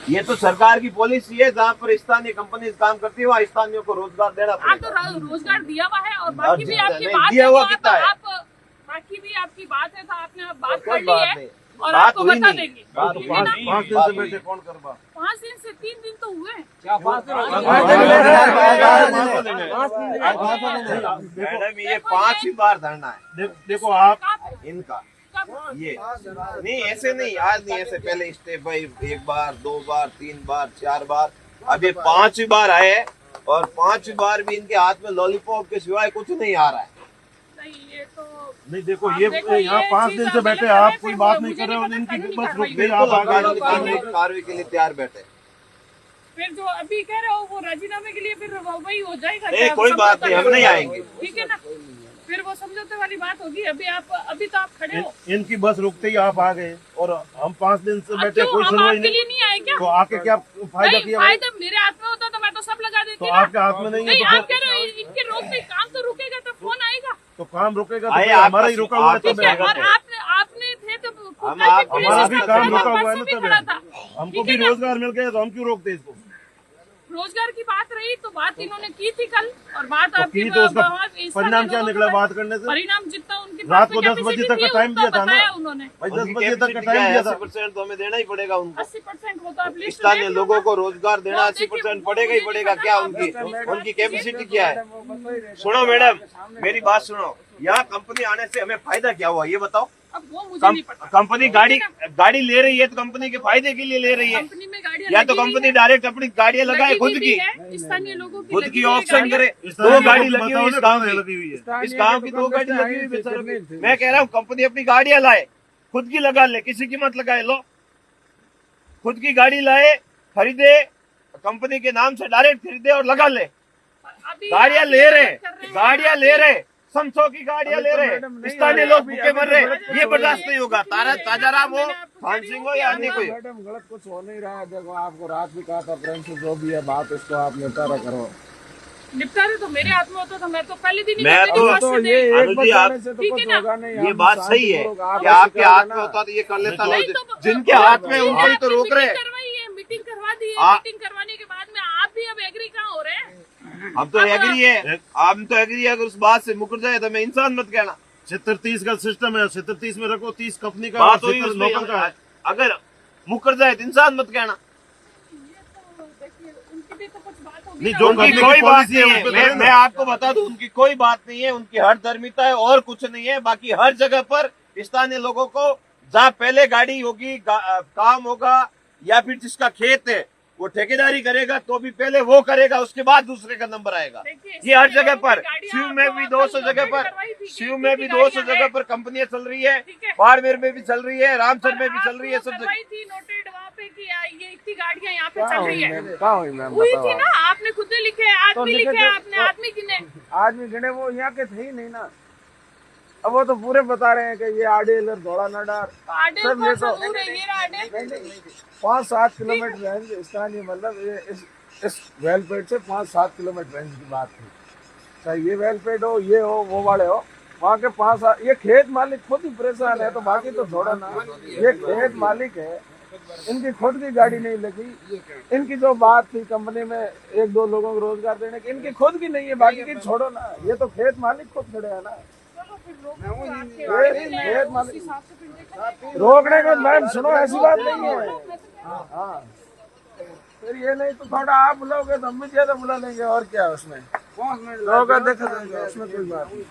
ये तो सरकार की पॉलिसी है, जहाँ पर स्थानीय कंपनी काम करती है वहाँ स्थानीयों को रोजगार देना पड़ेगा। तो रोजगार दिया हुआ है और बाकी भी आपकी नहीं, बात दिया है, हुआ तो कितना है? बाकी भी आपकी बात है, तो आपने बात कोई कर ली बात है नहीं। और बात आपको हुई बता नहीं। देंगे। बात ठीक हुई है ना? नहीं। 5 दिन से बैठे कौन कर बा 5 दिन से 3 दिन तो हुए हैं। मैडम ये 5वीं बार धरना है देखो आप कब? इनका। कब? ये नहीं ऐसे नहीं, आज नहीं, ऐसे पहले स्टेप बाई 1 बार 2 बार 3 बार 4 बार, अब ये 5वीं बार आए हैं और 5वीं बार भी इनके हाथ में लॉलीपॉप के सिवाय कुछ नहीं आ रहा है। नहीं, ये तो नहीं देखो आप ये देखो, यहाँ ये 5 चीज़ दिन आप से बैठे गलत आप है, कोई फिर बात वो नहीं मुझे कर रहे हो, नहीं पता, इनकी कानूनी बस रुक कार्रवाई गई। बिल्कुल आप आगे कार्रवाई के लिए तैयार बैठे। फिर जो अभी कह रहे हो वो राजीनामे के लिए फिर वही हो जाएगा। नहीं कोई बात नहीं, हम नहीं आएंगे। ठीक है ना, फिर वो समझौते वाली बात होगी। अभी तो आप खड़े हो। इनकी बस रुकते ही आप आ गए और हम 5 दिन से अब बैठे, क्यों? कोई हम सुनवाई आपके लिए नहीं। नहीं आए क्या? तो आके क्या फायदा नहीं, किया? फायदा मेरे हाथ में होता तो मैं तो सब लगा देती तो ना। आपके हाथ में नहीं नहीं, है आप कह रहे हो इनके रोक पे काम तो रुकेगा तो फोन आएगा। तो काम रुकेगा तो आए, फिर हमारा ही रुका हुआ है। आपका तो ठीक है, स्वागत और है। आपने थे तो हमारा भी काम रुका हुआ है ना, भी तब खड़ा था। हमको ठीक भी है ना? रोजगार मिल गया तो हम क्यों रोकते इसको? रोजगार की बात रही तो बात इन्होंने की थी कल, और बात तो आपकी की तो उसका बहुत इस परिणाम क्या लोगों निकला को बात करने से? परिणाम जितना उनकी रात को 10 बजे तक का टाइम दिया था ना। उन्होंने भाई 10 बजे तक का टाइम दिया था। 80% तो हमें देना ही पड़ेगा उनको। 80% वो तो आप लिस्ट स्थानीय देख लो लोगों ना। को रोजगार देना वो 80% देखिए, पड़ेगा ही वो पड़ेगा। मुझे क्या नहीं पता। उनकी कैपेसिटी क्या है? सुनो मैडम, मेरी बात सुनो। यहाँ कंपनी आने से हमें फायदा क्या हुआ ये बताओ? अब वो मुझे नहीं पता। कंपनी गाड़ी ले रही है तो कंपनी के फायदे के लिए ले रही है, कंपनी में गाड़ियां या तो लगी हुई कंपनी है, डायरेक्ट अपनी गाड़ियां लगाए लगी खुद हुई की, है, स्थानीय लोगों की खुद लगी की हुई है ऑप्शन गाड़ियां। करे। 2 गाड़ी लगी हुई इस गाँव की, लगी हुई है। इस गाँव की 2 गाड़ी लगी हुई बेचारों की। मैं कह रहा हूँ कंपनी अपनी गाड़ियां लाए, खुद की लगा ले, किसी की मत लगाए। लो खुद की गाड़ी लाए, खरीदे, कंपनी के नाम से डायरेक्ट खरीदे और लगा ले। अभी गाड़ियां आप ले ये रहे, बात कर हैं, गाड़ियां ले रहे, 500 की गाड़ियां ले रहे, स्थानीय लोग भूखे मर रहे। ये बर्दाश्त नहीं होगा। ताजाराम हो, खान सिंह हो या अन्य कोई। मैडम गलत कुछ हो नहीं रहा है। देखो आपको रात भी कहा था फ्रेंड से जो भी है बात उसको आप निपटारा करो। निपटारे तो मेरे हाथ में होता तो मैं तो पहले दिन ही मैं करती तो- थी, तो फर्स्ट ये डे। एक अनुजी, बताने आप- से तो ठीक कुछ है ना? होगा नहीं। ये हम बात सही है शांतिपूर्वक कि आप आपके ऐसे हाथ करोगे में ना। होता तो ये कर लेता नहीं लोग। तो- जिनके हाथ में तो उनको ही तो आपने रोक रहे हैं। मीटिंग करवाई है, मीटिंग करवा दी है। आ- मीटिंग करवाने के बाद में आप भी अब एग्री कहाँ हो रहे हैं? हम तो एग्री है, हम तो एग्री है। अगर उस बात से मुकर जाए तो मैं इंसान मत कहना। 70-30 का सिस्टम है, 70-30 में रखो, 30 कंपनी का बात और हुई 70 उसमें। लोकल का है। अगर मुकर जाए तो इंसान मत कहना। ये तो देखिए, उनकी भी तो कुछ बात होगी नहीं, ना। जो उनकी कंपनी की कोई बात पॉलिसी है, नहीं है। उस पे करें ना। मैं आपको बता दूं, उनकी कोई बात नहीं है। उनकी हर धर्मिता है और कुछ नहीं है। बाकी हर जगह पर स्थानीय लोगों को जहाँ पहले गाड़ी होगी, काम होगा, या फिर जिसका खेत है वो ठेकेदारी करेगा तो भी पहले वो करेगा, उसके बाद दूसरे का नंबर आएगा। देखिए, ये हर जगह पर, गाड़ियां शिव में भी आपको 200 अपनी जगह पर, करवाई थी, शिव में भी कितनी 200 गाड़ियां जगह हैं? पर कंपनियां चल रही है, ठीक है। बाड़मेर में भी चल रही है, रामसर में भी चल रही है, सब जगह। करवाई थी नोटेड वहाँ पे कि ये इतनी गाड़ियाँ यहाँ पे चल रही है। कहाँ हुई मैम? हुई बताओ थी आप। ना, आपने खुद ने लिखे हैं, आदमी लिखे लिखे हैं, थे, आपने तो- आदमी गिने। आदमी गिने वो यहाँ के थे ही नहीं ना। अब वो तो पूरे बता रहे हैं कि ये आडेल और धोड़ा नाडार आडे सब ये कौन सा तो दूर है? ये रहा आडे। 5-7 किलोमीटर रेंज स्थानीय, मतलब ये इस वेलपेट से 5-7 किलोमीटर रेंज की बात है। चाहे ये वेलपेट हो, ये हो, वो वाले हो, वहाँ के 5-7। ये खेत मालिक खुद ही परेशान है, तो बाकी तो छोड़ो ना। ये खेत मालिक है, इनकी खुद की गाड़ी नहीं लगी। इनकी जो बात थी कंपनी में 1-2 लोगों को रोजगार देने की, इनकी खुद की नहीं है, बाकी की छोड़ो ना। ये तो खेत मालिक खुद खड़े हैं ना। चलो फिर रोको, आपके खेत उस मालिक हिसाब से फिर देखो। रोकने को मैम सुनो, ऐसी बात नहीं है। हाँ, फिर ये नहीं तो थोड़ा आप बुलाओगे तो हम भी ज्यादा बुला लेंगे, और क्या है उसमें। लोग देखा देंगे, उसमें कोई बात नहीं।